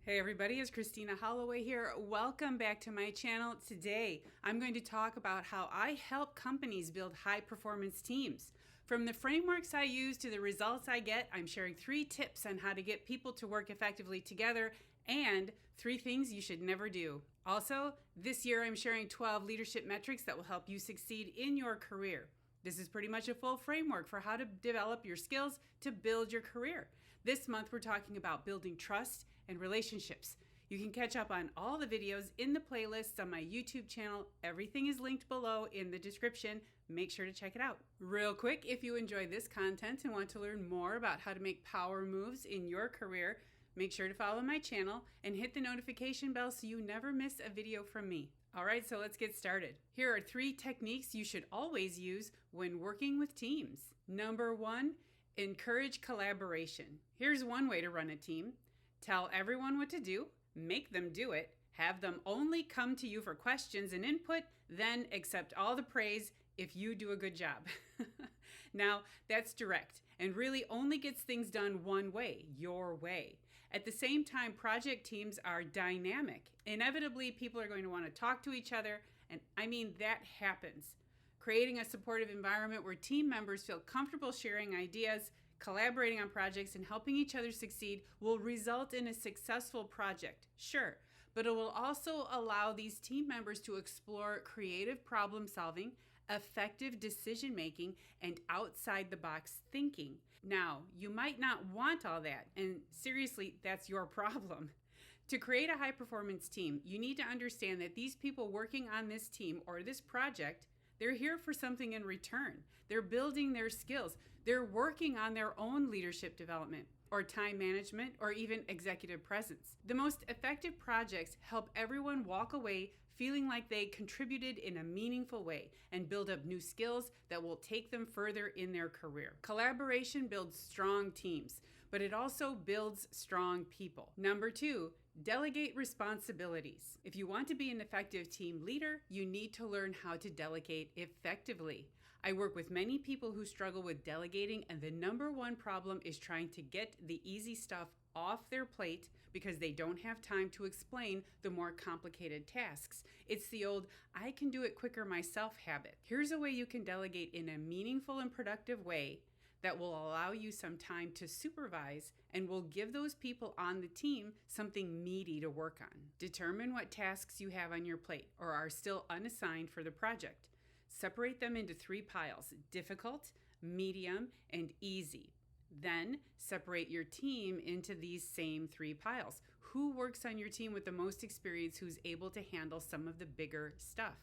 Hey everybody, it's Christina Holloway here. Welcome back to my channel. Today, I'm going to talk about how I help companies build high-performance teams. From the frameworks I use to the results I get, I'm sharing 3 tips on how to get people to work effectively together and 3 things you should never do. Also, this year I'm sharing 12 leadership metrics that will help you succeed in your career. This is pretty much a full framework for how to develop your skills to build your career. This month, we're talking about building trust and relationships. You can catch up on all the videos in the playlists on my YouTube channel. Everything is linked below in the description. Make sure to check it out. Real quick, if you enjoy this content and want to learn more about how to make power moves in your career, make sure to follow my channel and hit the notification bell so you never miss a video from me. All right, so let's get started. Here are 3 techniques you should always use when working with teams. Number 1, encourage collaboration. Here's one way to run a team. Tell everyone what to do, make them do it, have them only come to you for questions and input, then accept all the praise if you do a good job. Now, that's direct and really only gets things done one way, your way. At the same time, project teams are dynamic. Inevitably, people are going to want to talk to each other, and I mean, that happens. Creating a supportive environment where team members feel comfortable sharing ideas, collaborating on projects, and helping each other succeed will result in a successful project, sure, but it will also allow these team members to explore creative problem solving, effective decision making, and outside the box thinking. Now, you might not want all that, and seriously, that's your problem. To create a high performance team, you need to understand that these people working on this team or this project, they're here for something in return. They're building their skills. They're working on their own leadership development or time management or even executive presence. The most effective projects help everyone walk away feeling like they contributed in a meaningful way and build up new skills that will take them further in their career. Collaboration builds strong teams, but it also builds strong people. Number 2, delegate responsibilities. If you want to be an effective team leader, you need to learn how to delegate effectively. I work with many people who struggle with delegating, and the number 1 problem is trying to get the easy stuff off their plate because they don't have time to explain the more complicated tasks. It's the old, I can do it quicker myself habit. Here's a way you can delegate in a meaningful and productive way that will allow you some time to supervise and will give those people on the team something meaty to work on. Determine what tasks you have on your plate or are still unassigned for the project. Separate them into 3 piles: difficult, medium, and easy. Then separate your team into these same 3 piles. Who works on your team with the most experience, who's able to handle some of the bigger stuff?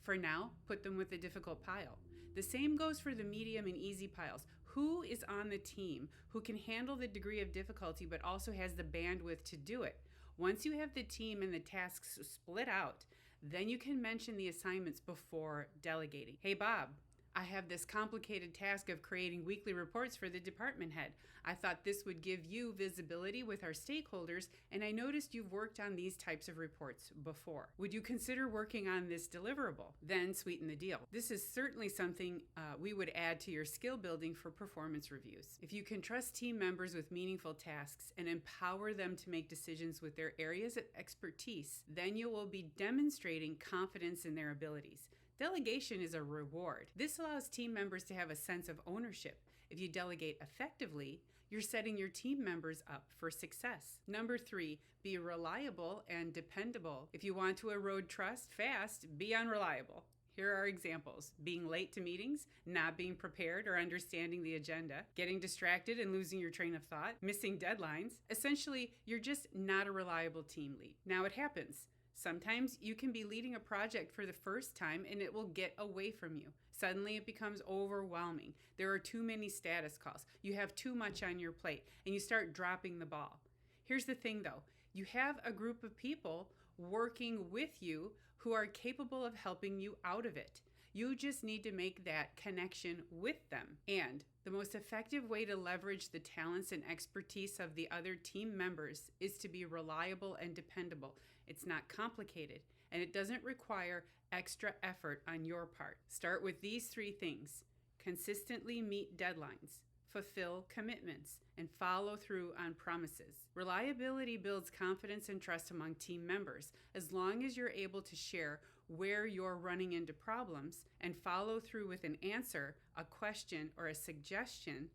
For now, put them with the difficult pile. The same goes for the medium and easy piles. Who is on the team who can handle the degree of difficulty but also has the bandwidth to do it? Once you have the team and the tasks split out, then you can mention the assignments before delegating. Hey Bob, I have this complicated task of creating weekly reports for the department head. I thought this would give you visibility with our stakeholders, and I noticed you've worked on these types of reports before. Would you consider working on this deliverable? Then sweeten the deal. This is certainly something we would add to your skill building for performance reviews. If you can trust team members with meaningful tasks and empower them to make decisions with their areas of expertise, then you will be demonstrating confidence in their abilities. Delegation is a reward. This allows team members to have a sense of ownership. If you delegate effectively, you're setting your team members up for success. Number 3, be reliable and dependable. If you want to erode trust fast, be unreliable. Here are examples: being late to meetings, not being prepared or understanding the agenda, getting distracted and losing your train of thought, missing deadlines. Essentially, you're just not a reliable team lead. Now it happens. Sometimes you can be leading a project for the first time and it will get away from you. Suddenly it becomes overwhelming. There are too many status calls. You have too much on your plate and you start dropping the ball. Here's the thing though, you have a group of people working with you who are capable of helping you out of it. You just need to make that connection with them. And the most effective way to leverage the talents and expertise of the other team members is to be reliable and dependable. It's not complicated, and it doesn't require extra effort on your part. Start with these 3 things. Consistently meet deadlines. fulfill commitments, and follow through on promises. Reliability builds confidence and trust among team members. As long as you're able to share where you're running into problems and follow through with an answer, a question, or a suggestion,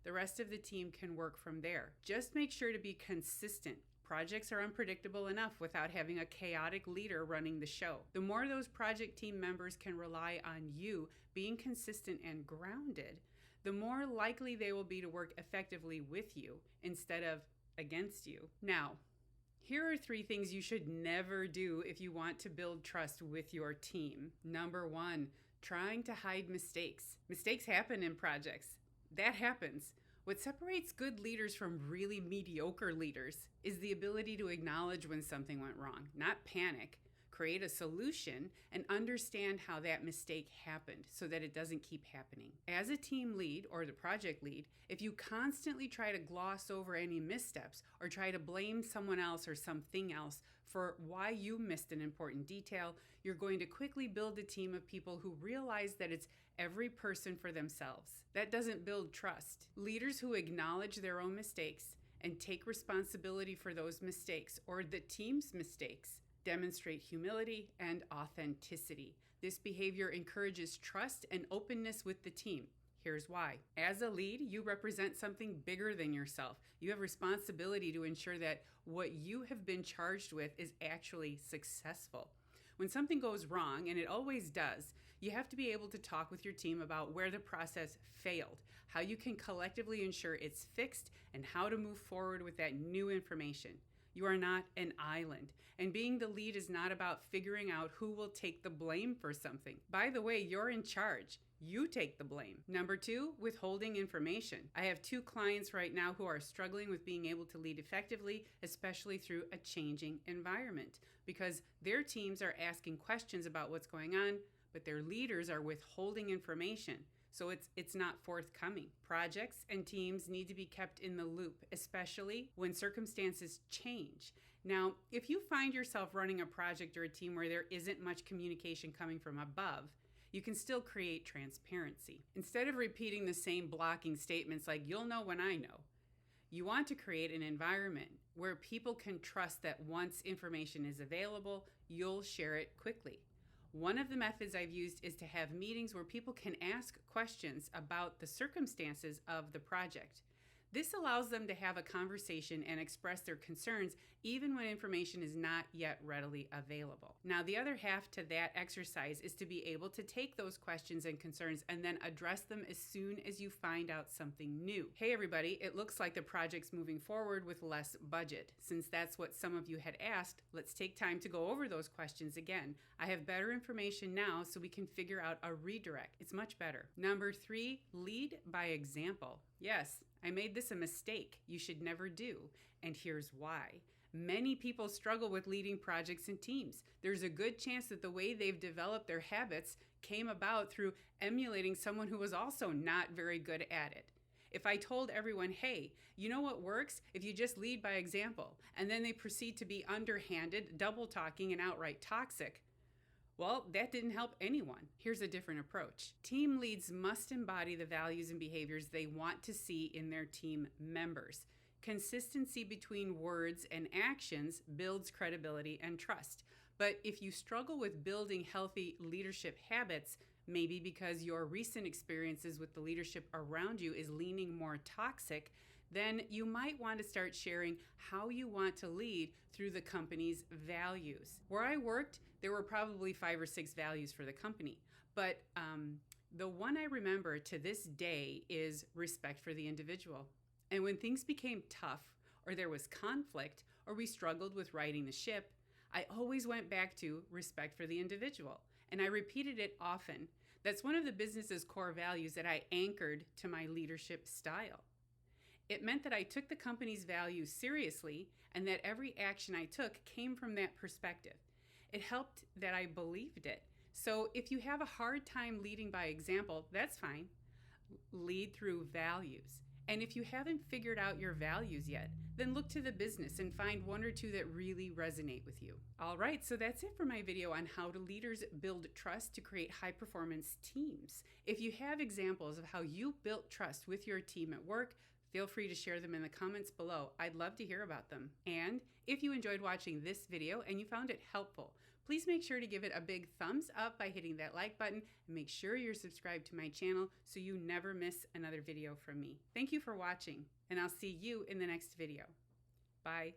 the rest of the team can work from there. Just make sure to be consistent. Projects are unpredictable enough without having a chaotic leader running the show. The more those project team members can rely on you being consistent and grounded, the more likely they will be to work effectively with you instead of against you. Now, here are 3 things you should never do if you want to build trust with your team. Number 1, trying to hide mistakes. Mistakes happen in projects. That happens. What separates good leaders from really mediocre leaders is the ability to acknowledge when something went wrong, not panic, create a solution, and understand how that mistake happened so that it doesn't keep happening. As a team lead or the project lead, if you constantly try to gloss over any missteps or try to blame someone else or something else for why you missed an important detail, you're going to quickly build a team of people who realize that it's every person for themselves. That doesn't build trust. Leaders who acknowledge their own mistakes and take responsibility for those mistakes or the team's mistakes demonstrate humility and authenticity. This behavior encourages trust and openness with the team. Here's why. As a lead, you represent something bigger than yourself. You have responsibility to ensure that what you have been charged with is actually successful. When something goes wrong, and it always does, you have to be able to talk with your team about where the process failed, how you can collectively ensure it's fixed, and how to move forward with that new information. You are not an island, and being the lead is not about figuring out who will take the blame for something. By the way, you're in charge. You take the blame. Number 2, withholding information. I have 2 clients right now who are struggling with being able to lead effectively, especially through a changing environment, because their teams are asking questions about what's going on, but their leaders are withholding information. So it's not forthcoming. Projects and teams need to be kept in the loop, especially when circumstances change. Now, if you find yourself running a project or a team where there isn't much communication coming from above, you can still create transparency. Instead of repeating the same blocking statements like, "You'll know when I know," you want to create an environment where people can trust that once information is available, you'll share it quickly. One of the methods I've used is to have meetings where people can ask questions about the circumstances of the project. This allows them to have a conversation and express their concerns even when information is not yet readily available. Now, the other half to that exercise is to be able to take those questions and concerns and then address them as soon as you find out something new. Hey everybody, it looks like the project's moving forward with less budget. Since that's what some of you had asked, let's take time to go over those questions again. I have better information now so we can figure out a redirect. It's much better. Number 3, lead by example. Yes, I made this a mistake you should never do, and here's why. Many people struggle with leading projects and teams. There's a good chance that the way they've developed their habits came about through emulating someone who was also not very good at it. If I told everyone, hey, you know what works? If you just lead by example, and then they proceed to be underhanded, double talking, and outright toxic, well, that didn't help anyone. Here's a different approach. Team leads must embody the values and behaviors they want to see in their team members. Consistency between words and actions builds credibility and trust. But if you struggle with building healthy leadership habits, maybe because your recent experiences with the leadership around you is leaning more toxic, then you might want to start sharing how you want to lead through the company's values. Where I worked, there were probably 5 or 6 values for the company, but the one I remember to this day is respect for the individual. And when things became tough, or there was conflict, or we struggled with righting the ship, I always went back to respect for the individual, and I repeated it often. That's one of the business's core values that I anchored to my leadership style. It meant that I took the company's values seriously and that every action I took came from that perspective. It helped that I believed it. So if you have a hard time leading by example, that's fine. Lead through values. And if you haven't figured out your values yet, Then look to the business and find one or two that really resonate with you. All right, so that's it for my video on how do leaders build trust to create high-performance teams. If you have examples of how you built trust with your team at work, feel free to share them in the comments below. I'd love to hear about them. And if you enjoyed watching this video and you found it helpful, please make sure to give it a big thumbs up by hitting that like button and make sure you're subscribed to my channel so you never miss another video from me. Thank you for watching, and I'll see you in the next video. Bye.